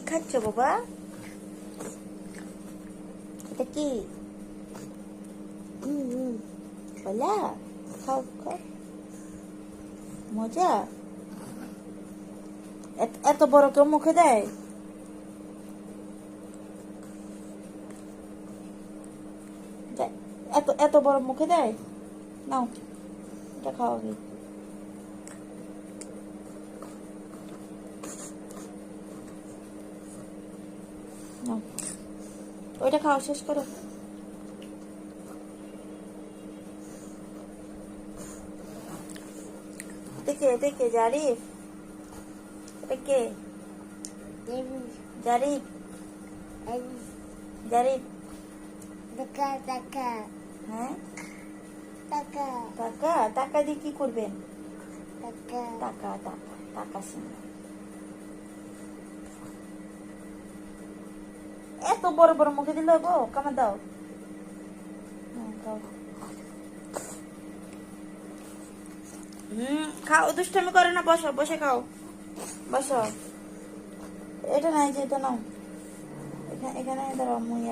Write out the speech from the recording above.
খাচ্ছ বাবা? এটা কি? বলা খাও খাও, মজা। এত বড় কেউ মুখে দেয়? এত এত বড় মুখে দেয়? নাও এটা খাও আগে। নাও ওইটা খাও, শেষ করো। দেখে দেখে জারিফ, এটা কে? জারিফ, জারিফ। হ্যাঁ, টাকা টাকা দিয়ে কি করবেন? টাকা টাকা টাকা শুনে এত বড় বড় মুখে দিল গো, কামা দাও। খাও, দুষ্টামি করে না, বসো, বসে খাও, বসো। এটা নাই যে, এটা নাও, এখানে দাঁড়াও মুই